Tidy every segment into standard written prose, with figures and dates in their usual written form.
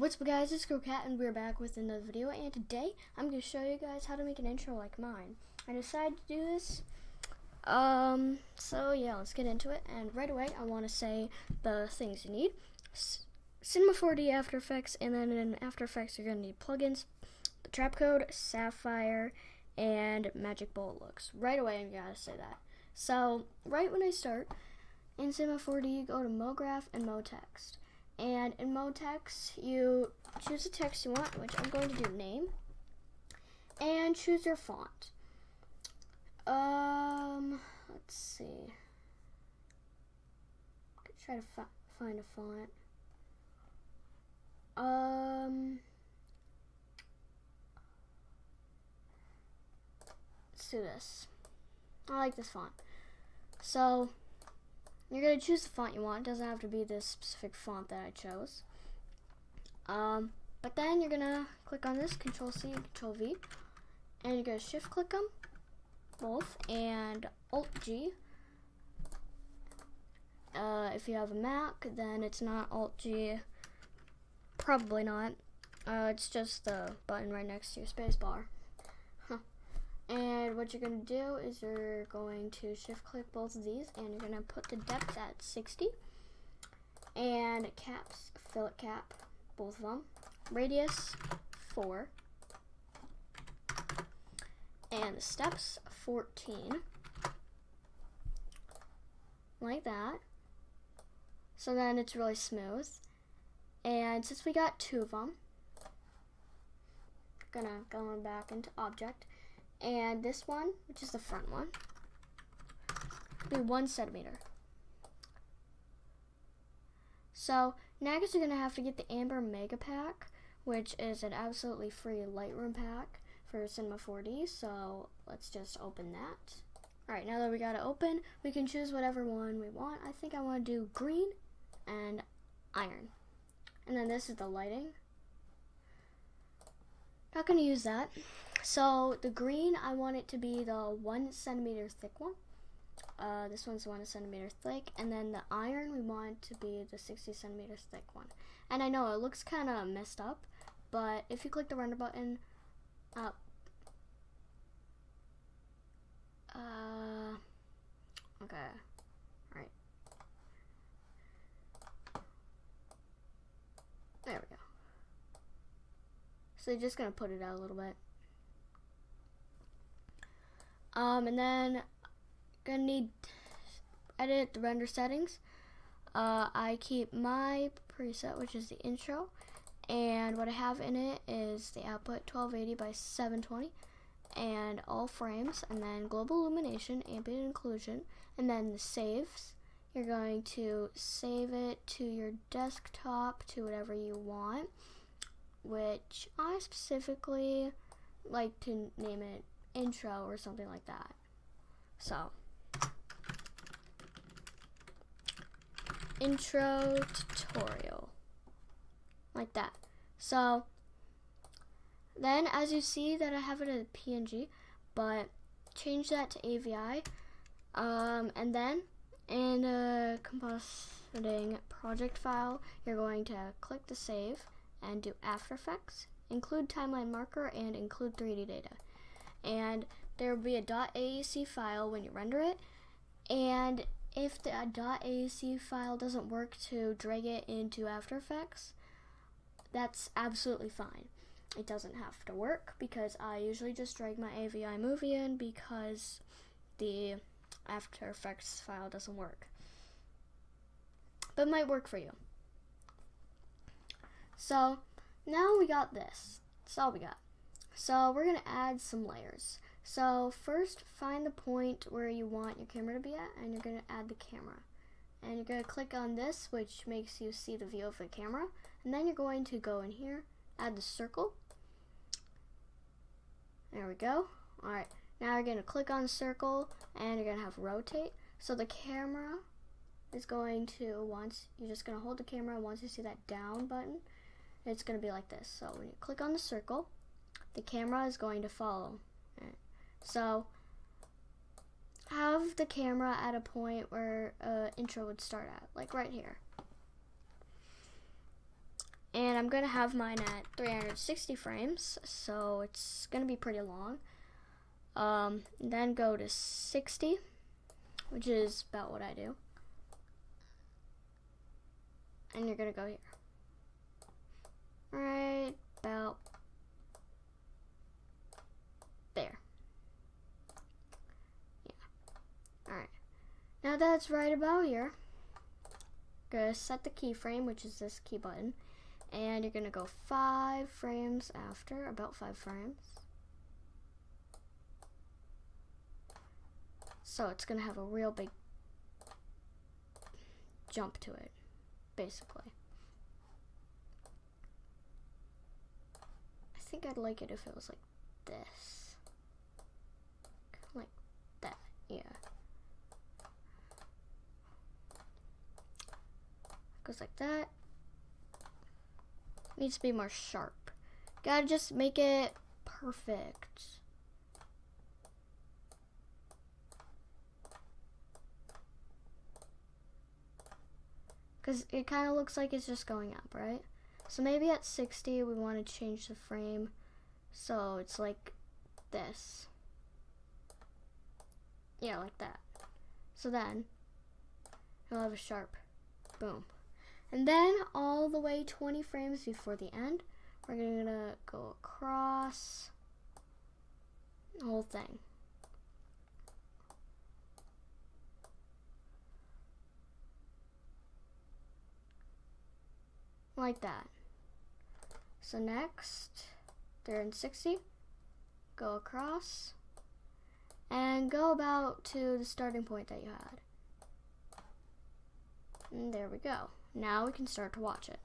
What's up guys, it's Girlcat and we're back with another video, and today I'm going to show you guys how to make an intro like mine. I decided to do this, so yeah, let's get into it. And right away I want to say the things you need. Cinema 4D, After Effects, and then in After Effects you're going to need plugins, the trap code, Sapphire, and Magic Bullet Looks. Right away I gotta say that. So right when I start, in Cinema 4D you go to MoGraph and MoText. And in MoText, you choose the text you want, which I'm going to do name, and choose your font. Let's see. Try to find a font. Let's do this. I like this font. So you're going to choose the font you want. It doesn't have to be this specific font that I chose. But then you're going to click on this, Control-C and Control-V. And you're going to shift-click them, both, and Alt-G. If you have a Mac, then it's not Alt-G. Probably not. It's just the button right next to your space bar. And what you're going to do is you're going to shift click both of these, and you're going to put the depth at 60, and caps, fillet cap, both of them, radius 4, and the steps 14, like that. So then it's really smooth. And since we got two of them, I'm gonna go back into object. And this one, which is the front one, will be 1 centimeter. So now I guess you're gonna have to get the Amber Mega Pack, which is an absolutely free Lightroom pack for Cinema 4D. So let's just open that. Alright, now that we got it open, we can choose whatever one we want. I think I want to do green and iron. And then this is the lighting. Not gonna use that. So the green, I want it to be the 1 centimeter thick one. This one's 1 centimeter thick, and then the iron, we want to be the 60 centimeters thick one. And I know it looks kind of messed up, but if you click the render button, okay, all right, there we go. So you're just gonna put it out a little bit. And then gonna need edit the render settings. I keep my preset, which is the intro, and what I have in it is the output 1280 by 720 and all frames, and then global illumination, ambient occlusion, and then the saves. You're going to save it to your desktop, to whatever you want, which I specifically like to name it intro or something like that. So intro tutorial, like that. So then as you see that I have it as a PNG, but change that to AVI, and then in a compositing project file, you're going to click the save and do After Effects, include timeline marker, and include 3D data. And there will be a .aec file when you render it, and if the .aec file doesn't work to drag it into After Effects, that's absolutely fine. It doesn't have to work, because I usually just drag my AVI movie in because the After Effects file doesn't work. But it might work for you. So now we got this. That's all we got. So we're going to add some layers. So first, find the point where you want your camera to be at, and you're going to add the camera. And you're going to click on this, which makes you see the view of the camera. And then you're going to go in here, add the circle. There we go. Alright, now you're going to click on the circle, and you're going to have rotate. So the camera is going to, you're just going to hold the camera, once you see that down button, it's going to be like this. So when you click on the circle, the camera is going to follow. Right. So have the camera at a point where intro would start at, like right here. And I'm going to have mine at 360 frames, so it's going to be pretty long. Then go to 60, which is about what I do. And you're going to go here. Right about there. Yeah. Alright. Now that's right about here. Gonna set the keyframe, which is this key button. And you're gonna go 5 frames after, about 5 frames. So it's gonna have a real big jump to it, basically. I think I'd like it if it was like this. Like that, yeah. Goes like that. Needs to be more sharp. Gotta just make it perfect. Because it kind of looks like it's just going up, right? So maybe at 60 we want to change the frame so it's like this. Yeah, like that. So then you'll have a sharp boom. And then all the way 20 frames before the end, we're gonna go across the whole thing. Like that. So next, they're in 60, go across, and go about to the starting point that you had. And there we go. Now we can start to watch it.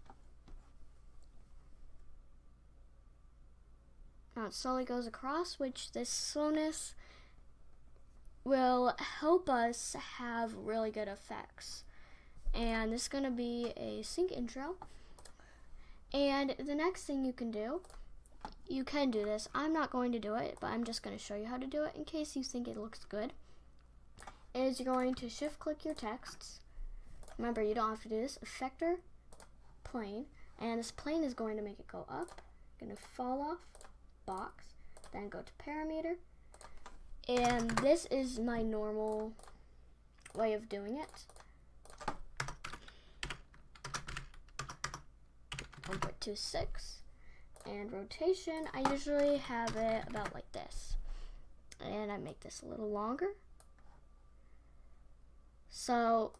Now it slowly goes across, which this slowness will help us have really good effects. And this is going to be a sync intro. And the next thing you can do this. I'm not going to do it, but I'm just going to show you how to do it in case you think it looks good. Is you're going to shift click your texts. Remember, you don't have to do this. Effector, plane, and this plane is going to make it go up. Going to fall off, box, then go to parameter. And this is my normal way of doing it. 1.26. And rotation, I usually have it about like this. And I make this a little longer. So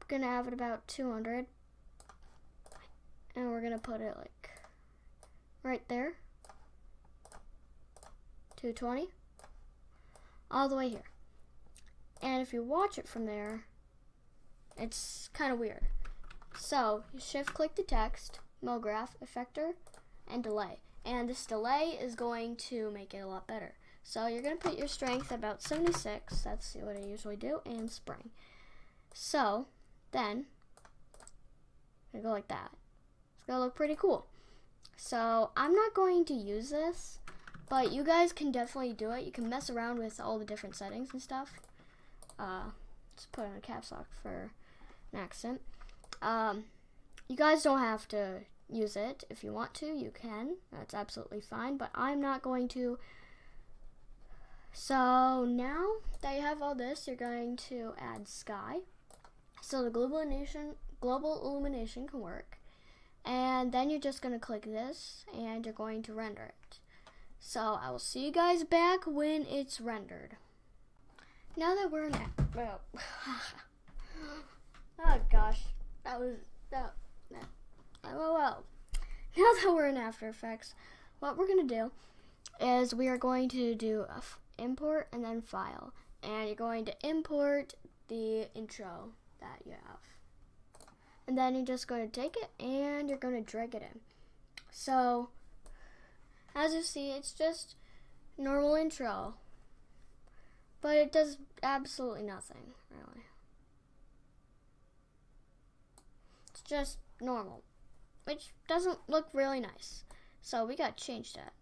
gonna have it about 200, and we're gonna put it like right there, 220, all the way here. And if you watch it from there, it's kind of weird. So you shift click the text, MoGraph, effector, and delay. And this delay is going to make it a lot better. So you're gonna put your strength at about 76, that's what I usually do, and spring. So then, I go like that. It's gonna look pretty cool. So I'm not going to use this, but you guys can definitely do it. You can mess around with all the different settings and stuff. Just put on a caps lock for an accent. You guys don't have to use it. If you want to, you can. That's absolutely fine, but I'm not going to. So now that you have all this, you're going to add sky. So the global illumination can work. And then you're just going to click this and you're going to render it. So I will see you guys back when it's rendered. Now that we're in oh gosh, well. Now that we're in After Effects, what we're going to do is we are going to do import and then file. And you're going to import the intro that you have. And then you're just going to take it and you're going to drag it in. So, as you see, it's just normal intro. But it does absolutely nothing, really. It's just normal, which doesn't look really nice. So we got to change that.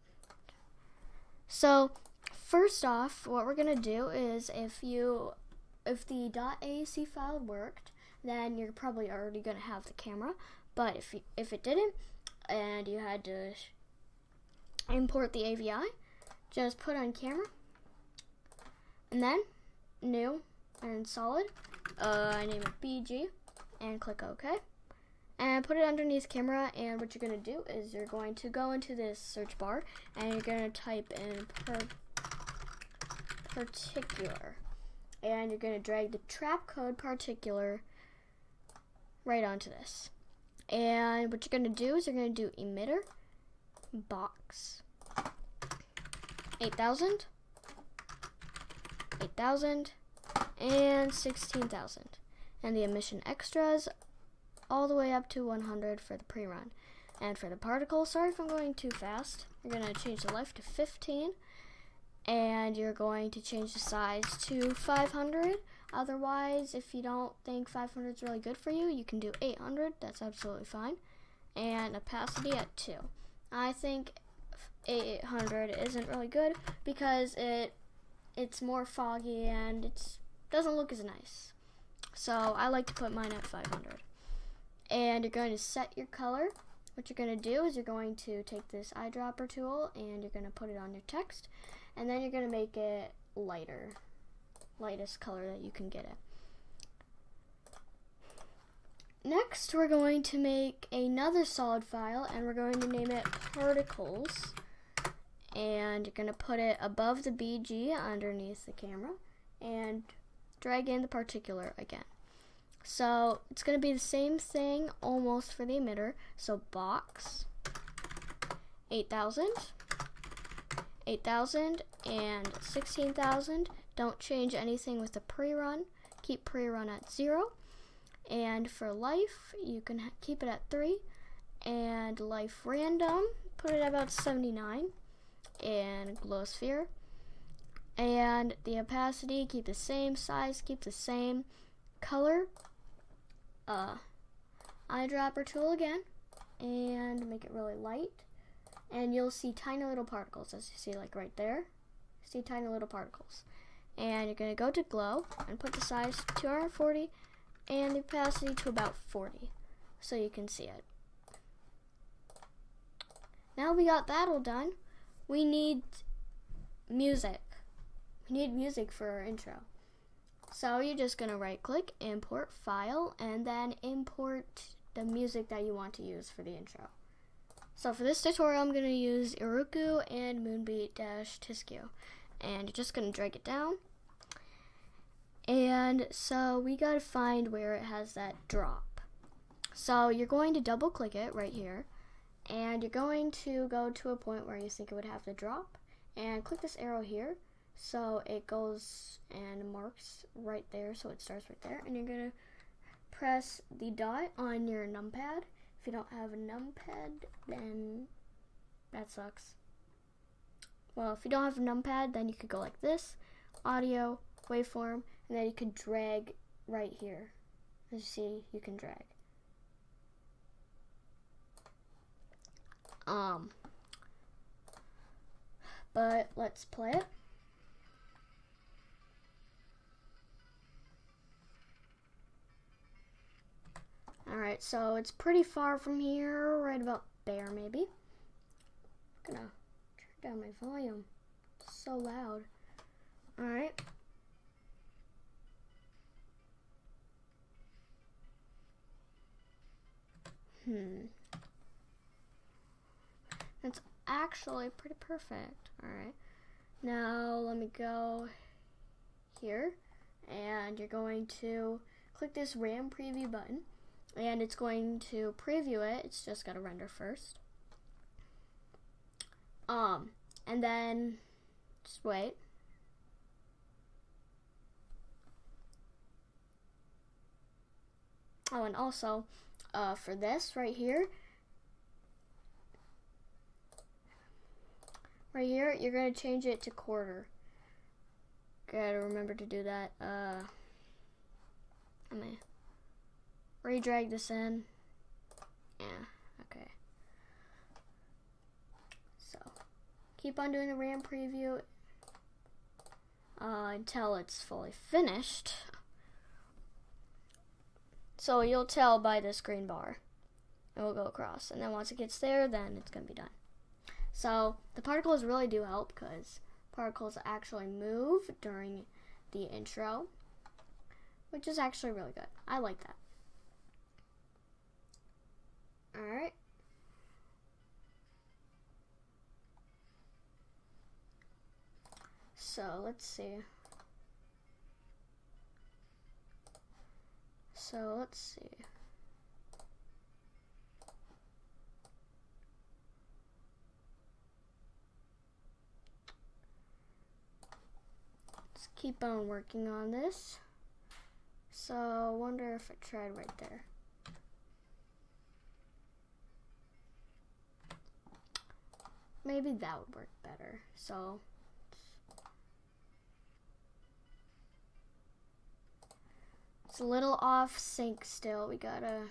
So, first off, what we're going to do is if the .aac file worked, then you're probably already going to have the camera. But if it didn't, and you had to import the AVI. Just put on camera, and then new and solid. I name it BG, and click OK. And put it underneath camera, and what you're going to do is you're going to go into this search bar, and you're going to type in particular. And you're going to drag the trap code particular right onto this. And what you're going to do is you're going to do emitter box 8,000, 8,000, and 16,000. And the emission extras all the way up to 100 for the pre-run. And for the particle, sorry if I'm going too fast, you're going to change the life to 15, and you're going to change the size to 500. Otherwise, if you don't think 500 is really good for you, you can do 800. That's absolutely fine. And opacity at 2. I think 800 isn't really good because it's more foggy and it doesn't look as nice. So I like to put mine at 500. And you're going to set your color. What you're going to do is you're going to take this eyedropper tool and you're going to put it on your text, and then you're going to make it lighter, lightest color that you can get it. Next, we're going to make another solid file, and we're going to name it particles, and you're going to put it above the BG underneath the camera and drag in the particular again. So it's going to be the same thing almost for the emitter. So box 8,000, 8,000, and 16,000. Don't change anything with the pre-run. Keep pre-run at 0. And for life, you can keep it at 3. And life random, put it at about 79. And glow sphere. And the opacity, keep the same size, keep the same color. Eyedropper tool again, and make it really light, and you'll see tiny little particles, as you see, like right there. See tiny little particles, and you're going to go to glow and put the size to 240 and the opacity to about 40 so you can see it. Now we got that all done, we need music. We need music for our intro. So you're just going to right click, import file, and then import the music that you want to use for the intro. So for this tutorial, I'm going to use Eruku and Moonbeat Tsuki. And you're just going to drag it down. And so we got to find where it has that drop. So you're going to double click it right here. And you're going to go to a point where you think it would have the drop. And click this arrow here. So it goes and marks right there, so it starts right there. And you're going to press the dot on your numpad. If you don't have a numpad, then that sucks. Well, if you don't have a numpad, then you could go like this, audio, waveform, and then you could drag right here. As you see, you can drag. But let's play it. Alright, so it's pretty far from here, right about there maybe. I'm gonna turn down my volume. It's so loud. Alright. That's actually pretty perfect. Alright. Now let me go here, and you're going to click this RAM preview button. And it's going to preview it. It's just got to render first. And then just wait. Oh, and also for this right here, you're gonna change it to quarter. Gotta remember to do that. Let me re-drag this in. Yeah, okay. So, keep on doing the RAM preview until it's fully finished. So you'll tell by this green bar. it will go across. And then once it gets there, then it's going to be done. So the particles really do help because particles actually move during the intro, which is actually really good. I like that. Alright. So let's see. Let's keep on working on this. So I wonder if I tried right there. Maybe that would work better. So it's a little off sync still. We gotta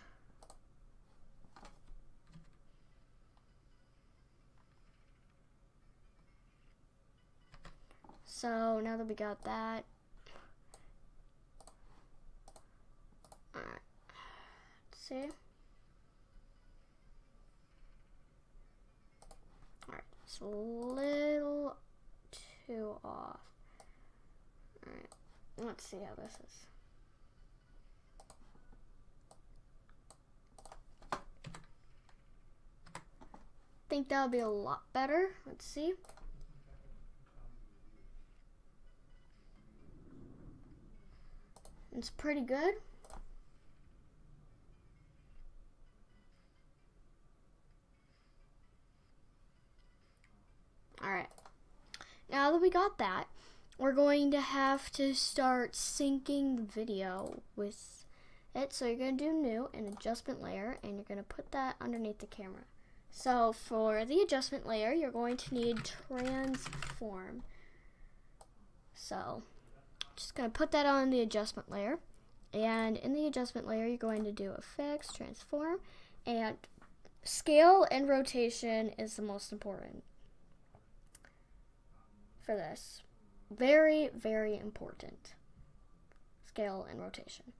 so now that we got that, alright, let's see. Alright, it's a little too off. Alright, let's see how this is. I think that would be a lot better. Let's see. It's pretty good. Alright. Now that we got that, we're going to have to start syncing the video with it. So you're going to do new, an adjustment layer, and you're going to put that underneath the camera. So for the adjustment layer, you're going to need transform. So just going to put that on the adjustment layer. And in the adjustment layer, you're going to do effects, transform, and scale and rotation is the most important for this. Very, very important. Scale and rotation.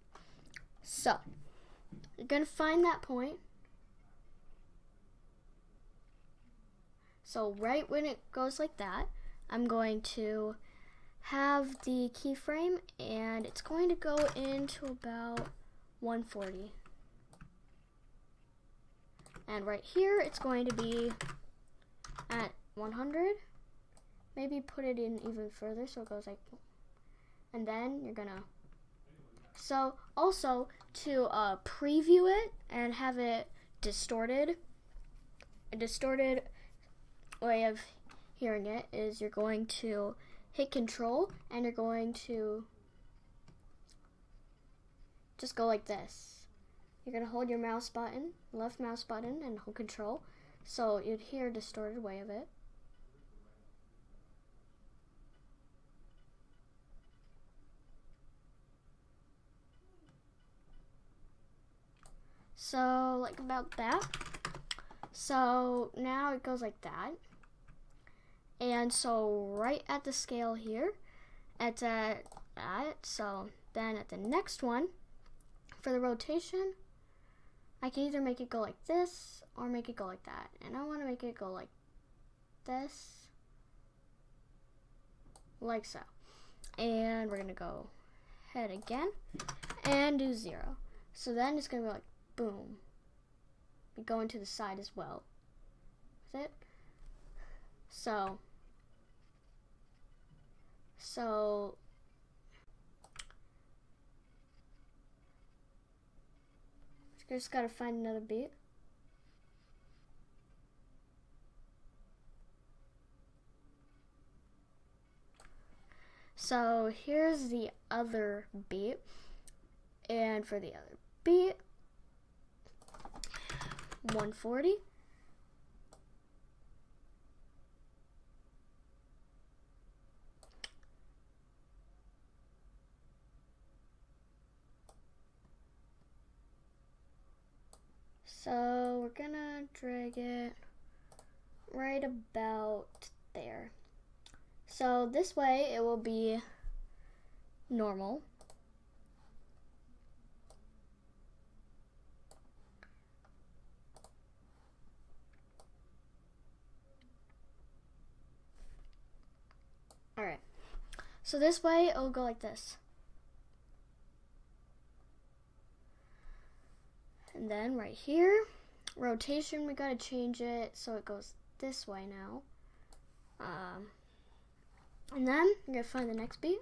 So you're going to find that point. So right when it goes like that, I'm going to have the keyframe, and it's going to go into about 140. And right here, it's going to be at 100. Maybe put it in even further so it goes like, and then you're gonna, so also to preview it and have it distorted, a distorted way of hearing it is you're going to hit Control and you're going to just go like this. You're going to hold your mouse button, left mouse button, and hold Control, so you'd hear a distorted way of it. So like about that. So now it goes like that. And so right at the scale here, it's at that. So then at the next one, for the rotation, I can either make it go like this or make it go like that. And I want to make it go like this, like so. And we're going to go ahead again and do 0. So then it's going to be like boom. Be going to the side as well. That's it. So just gotta find another beat. So here's the other beat, and for the other beat, 140. So we're gonna drag it right about there. So this way it will be normal. So this way it'll go like this. And then right here, rotation, we gotta change it so it goes this way now. And then I'm gonna find the next beat.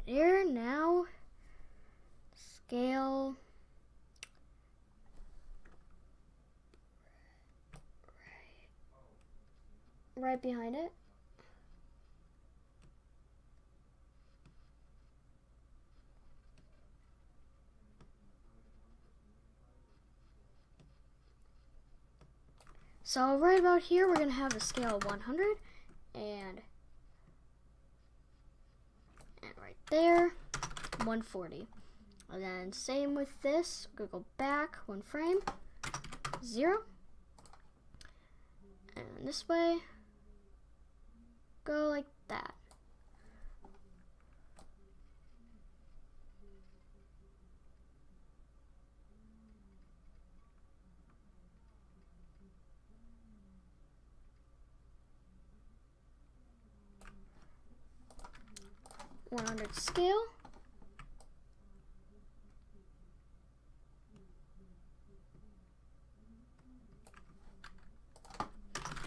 Here now, scale right behind it. So right about here, we're gonna have a scale of 100 and right there, 140. And then same with this, we're gonna go back one frame, 0. And this way, go like that. .100 scale.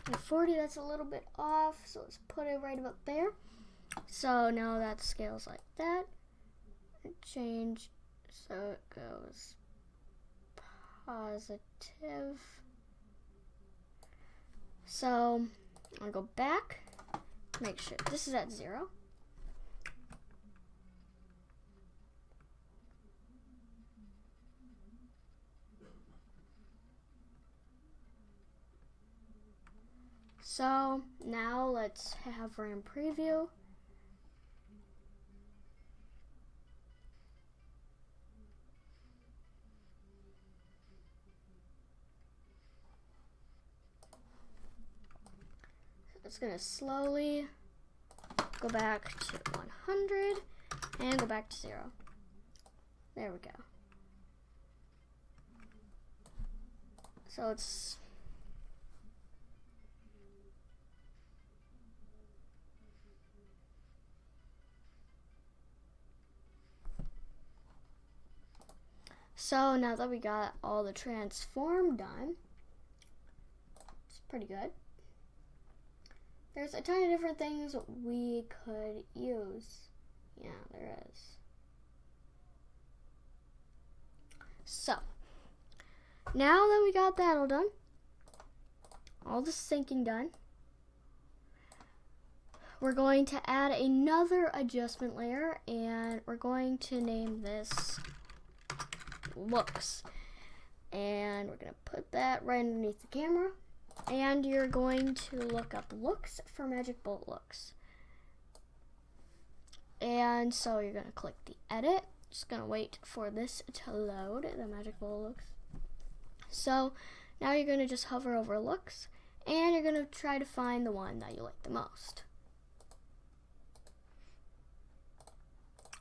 And 40, that's a little bit off, so let's put it right about there. So now that scales like that. And change so it goes positive. So I'll go back, make sure this is at 0. So now let's have RAM preview. It's gonna slowly go back to 100 and go back to 0. There we go. So it's so now that we got all the transform done, it's pretty good. There's a ton of different things we could use. Yeah, there is. So, now that we got that all done, all the syncing done, we're going to add another adjustment layer, and we're going to name this looks. And we're going to put that right underneath the camera. And you're going to look up looks for Magic Bolt looks. And so you're going to click the edit. Just going to wait for this to load, the Magic Bolt looks. So now you're going to just hover over looks, and you're going to try to find the one that you like the most.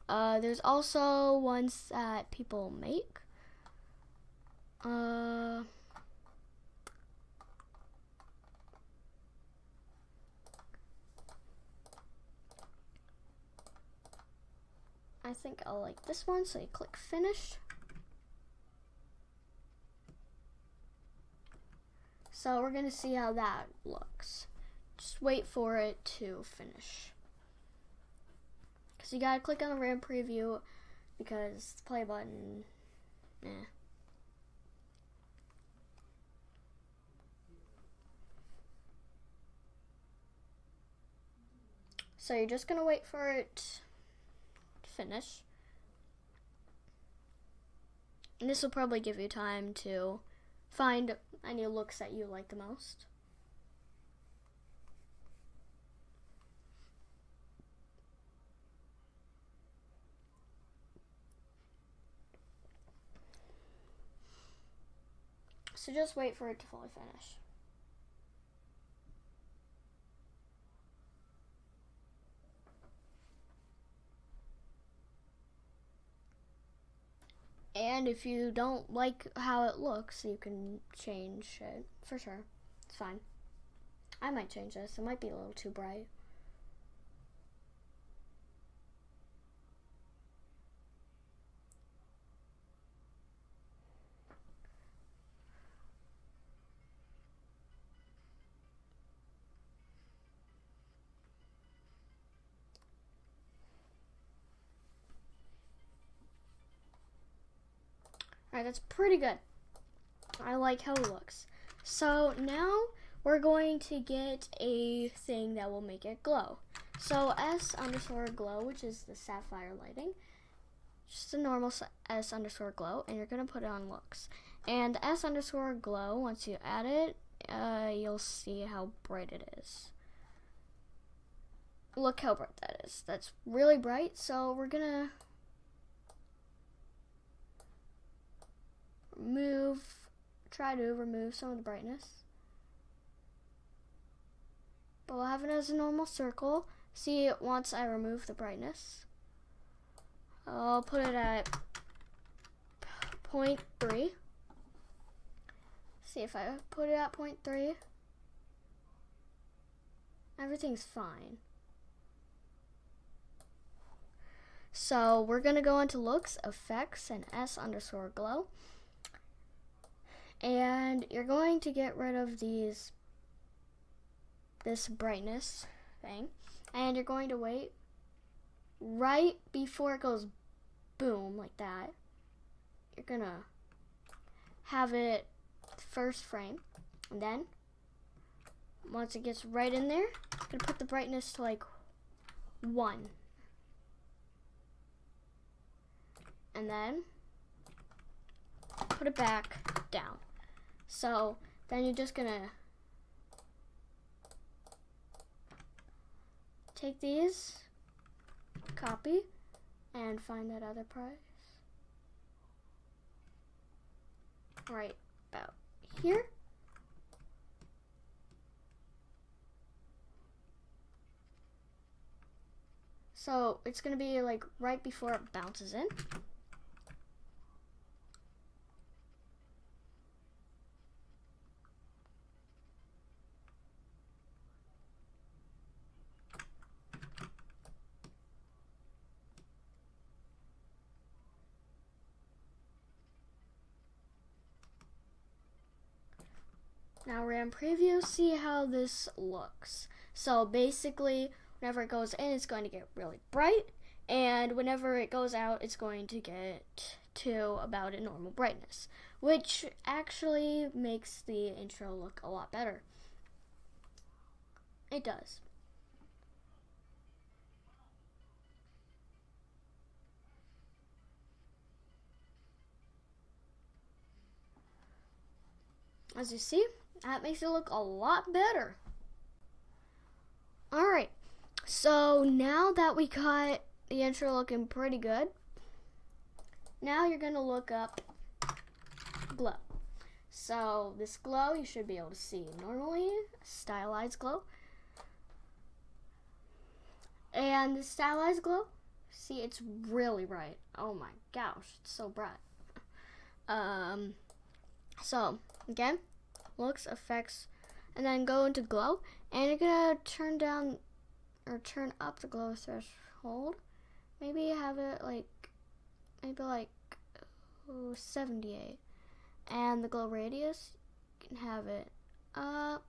There's also ones that people make. I think I'll like this one, so you click finish. So we're gonna see how that looks. Just wait for it to finish. Cause you gotta click on the RAM preview because the play button, So you're just gonna wait for it to finish. And this will probably give you time to find any looks that you like the most. So just wait for it to fully finish. And if you don't like how it looks, you can change it for sure. It's fine. I might change this. It might be a little too bright. Alright, that's pretty good. I like how it looks. So now we're going to get a thing that will make it glow. So s_glow, which is the sapphire lighting, just a normal s_glow, and you're going to put it on looks. And s_glow, once you add it, you'll see how bright it is. Look how bright that is. That's really bright, so we're going to try to remove some of the brightness. But we'll have it as a normal circle. See, once I remove the brightness, I'll put it at 0.3. See, if I put it at 0.3, everything's fine. So we're gonna go into looks, effects, and s_glow. And you're going to get rid of this brightness thing, and you're going to wait right before it goes boom like that. You're gonna have it first frame, and then once it gets right in there, you're gonna put the brightness to like 1, and then put it back down. So then you're just gonna take these, copy, and find that other price right about here. So it's gonna be like right before it bounces in. Now we're in preview, see how this looks. So basically, whenever it goes in, it's going to get really bright, and whenever it goes out, it's going to get to about a normal brightness, which actually makes the intro look a lot better. It does. As you see, that makes it look a lot better. Alright, so now that we got the intro looking pretty good, now you're going to look up glow. So this glow you should be able to see normally, stylized glow. And the stylized glow, see, it's really bright. Oh my gosh, it's so bright. So again, looks, effects, and then go into glow, and you're gonna turn down or turn up the glow threshold. Maybe have it like 78, and the glow radius, you can have it up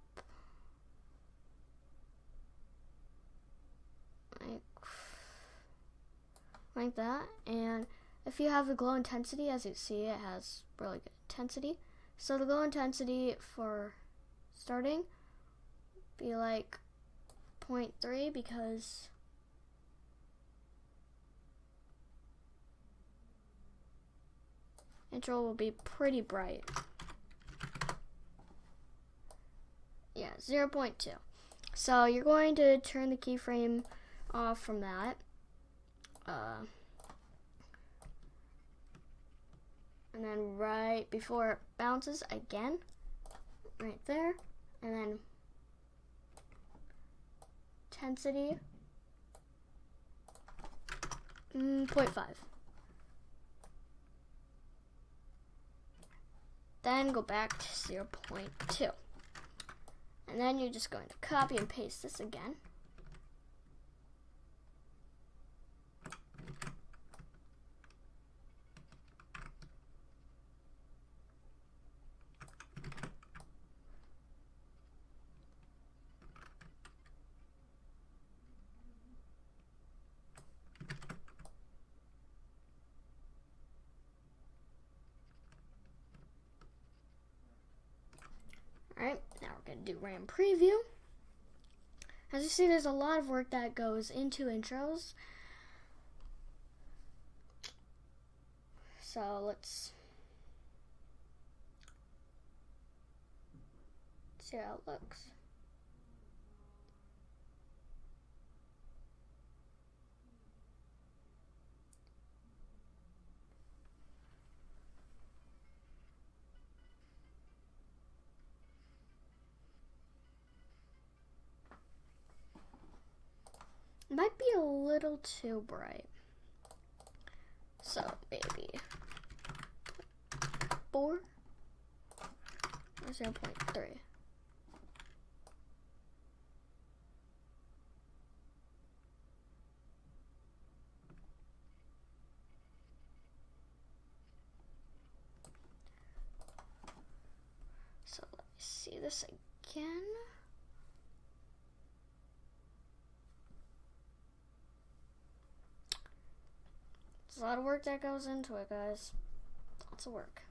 like that. And if you have the glow intensity, as you see, it has really good intensity. So the glow intensity for starting be like 0.3, because intro will be pretty bright. Yeah, 0.2. So you're going to turn the keyframe off from that. and then right before it bounces again, right there, and then intensity 0.5. Then go back to 0.2. And then you're just going to copy and paste this again. Alright, now we're going to do RAM preview. As you see, there's a lot of work that goes into intros. So let's see how it looks. Might be a little too bright. So maybe 4 or 0.3. So let me see this again. There's a lot of work that goes into it, guys. Lots of work.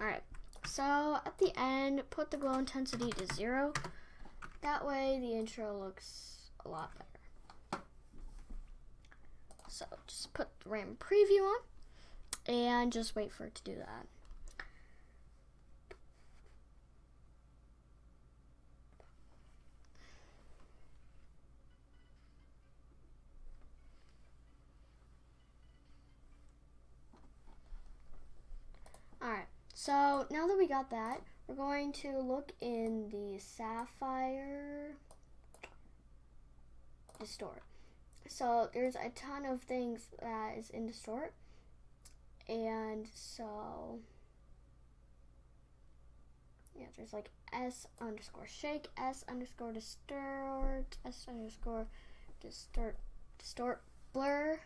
Alright, so at the end, put the glow intensity to 0. That way the intro looks a lot better. So just put the RAM preview on and just wait for it to do that. Alright, so now that we got that, we're going to look in the Sapphire Distort. So there's a ton of things that is in Distort, and so yeah, there's like S_shake, S_distort, S_distort blur.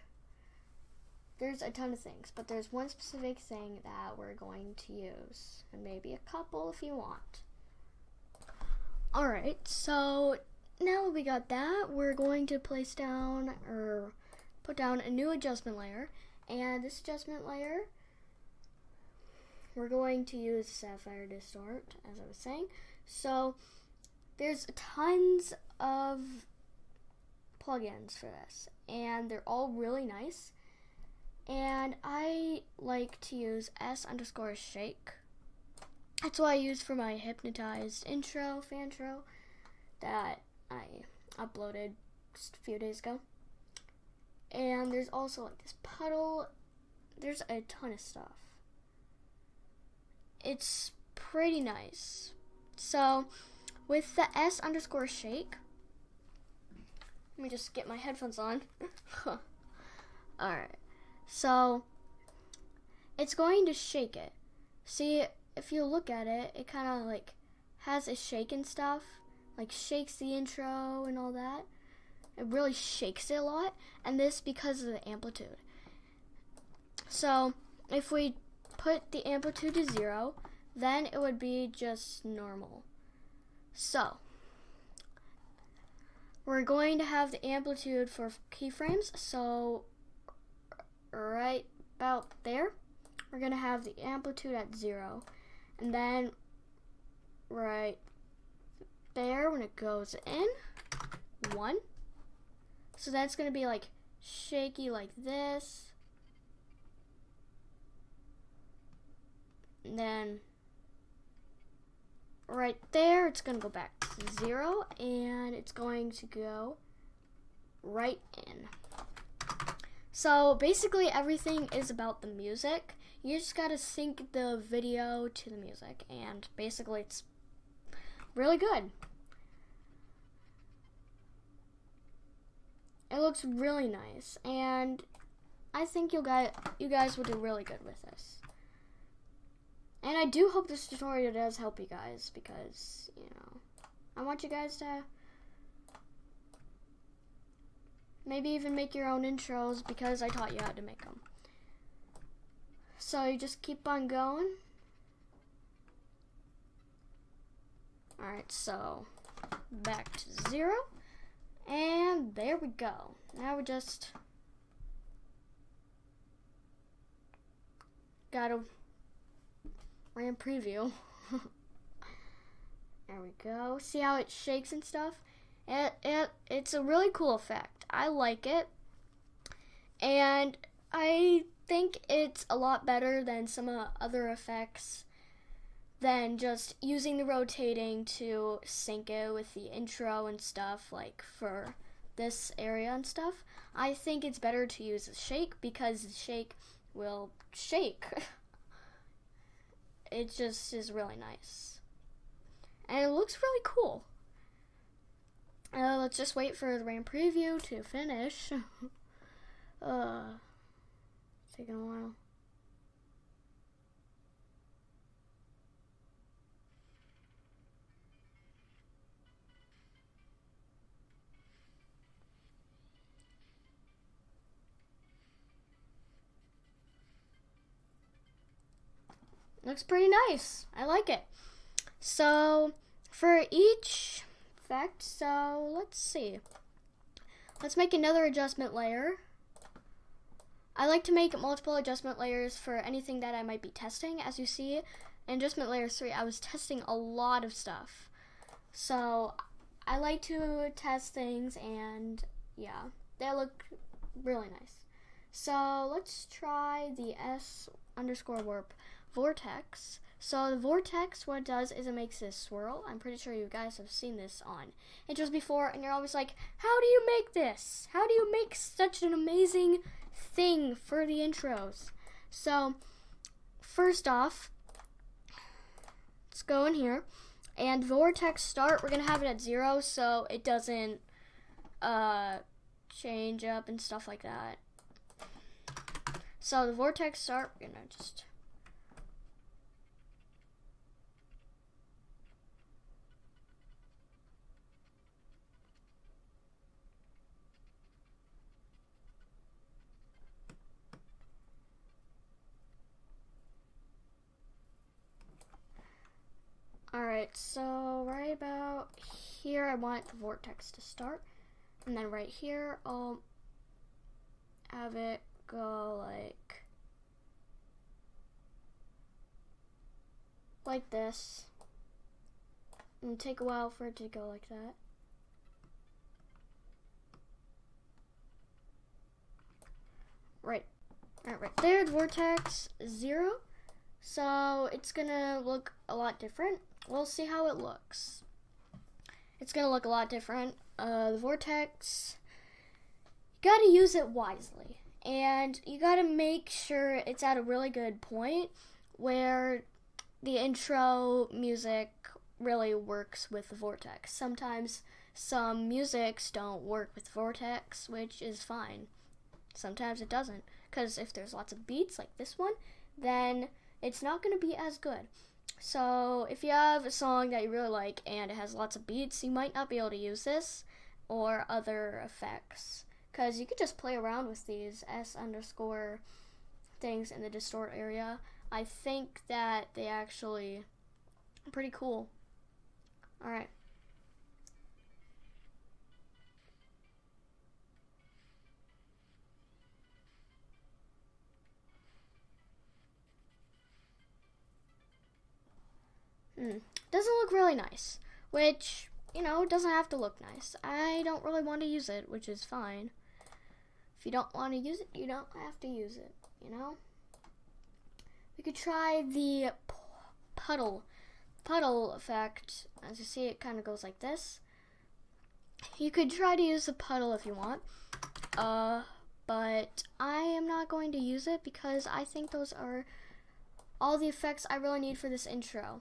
There's a ton of things, but there's one specific thing that we're going to use, and maybe a couple if you want. Alright, so now that we got that, we're going to place down, or put down a new adjustment layer, and this adjustment layer, we're going to use Sapphire Distort, as I was saying. So there's tons of plugins for this, and they're all really nice. And I like to use S_shake. That's what I use for my hypnotized intro, fantro, that I uploaded just a few days ago. And there's also like this puddle. There's a ton of stuff. It's pretty nice. So with the S_shake, let me just get my headphones on. Alright. So it's going to shake it. See, if you look at it, it kind of like has a shake and stuff, like shakes the intro and all that. It really shakes it a lot, and this because of the amplitude. So if we put the amplitude to 0, then it would be just normal. So we're going to have the amplitude for keyframes, so right about there, we're going to have the amplitude at 0, and then right there when it goes in, 1. So that's going to be like shaky like this, and then right there, it's going to go back to 0, and it's going to go right in. So basically everything is about the music. You just got to sync the video to the music, and basically it's really good. It looks really nice, and I think you guys will do really good with this. And I do hope this tutorial does help you guys, because, you know, I want you guys to maybe even make your own intros, because I taught you how to make them. So you just keep on going. Alright, so back to 0. And there we go. Now we just gotta RAM preview. There we go. See how it shakes and stuff? It's a really cool effect. I like it. And I think it's a lot better than some other effects than just using the rotating to sync it with the intro and stuff, like for this area and stuff. I think it's better to use a shake, because the shake will shake. It just is really nice. And it looks really cool. Let's just wait for the RAM preview to finish. Taking a while. Looks pretty nice. I like it. So for each effect, so let's see. Let's make another adjustment layer. I like to make multiple adjustment layers for anything that I might be testing. As you see, in adjustment layer 3, I was testing a lot of stuff. So I like to test things, and yeah, they look really nice. So let's try the S_warp vortex. So the vortex, what it does is it makes this swirl. I'm pretty sure you guys have seen this on intros before, and you're always like, how do you make this? How do you make such an amazing thing for the intros? So first off, let's go in here, and vortex start, we're gonna have it at 0 so it doesn't change up and stuff like that. So the vortex start, we're gonna just Alright, so right about here I want the vortex to start, and then right here I'll have it go like this, and take a while for it to go like that. Right there, the vortex 0. So it's gonna look a lot different. We'll see how it looks. It's gonna look a lot different. The vortex, you gotta use it wisely, and you gotta make sure it's at a really good point where the intro music really works with the vortex. Sometimes some musics don't work with vortex, which is fine. Sometimes it doesn't, because if there's lots of beats like this one, then it's not going to be as good. So if you have a song that you really like and it has lots of beats, you might not be able to use this or other effects, because you could just play around with these S_ things in the distort area. I think that they actually are pretty cool. Alright. Doesn't look really nice, which, you know, doesn't have to look nice. I don't really want to use it, which is fine. If you don't want to use it, you don't have to use it, you know? We could try the puddle puddle effect, as you see, it kind of goes like this. You could try to use a puddle if you want, but I am not going to use it because I think those are all the effects I really need for this intro.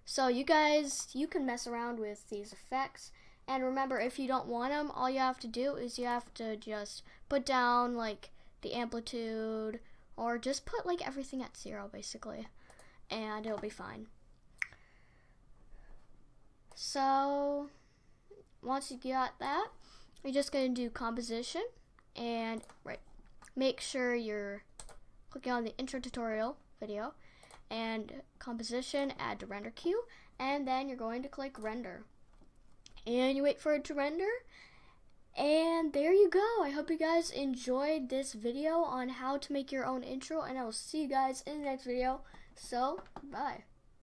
So you guys, you can mess around with these effects, and remember, if you don't want them, all you have to do is you have to just put down like the amplitude, or just put like everything at 0 basically, and it'll be fine. So once you got that, you're just going to do composition, and make sure you're clicking on the intro tutorial video, and composition, add to render queue, and then you're going to click render. And you wait for it to render, and there you go. I hope you guys enjoyed this video on how to make your own intro, and I will see you guys in the next video. So, bye.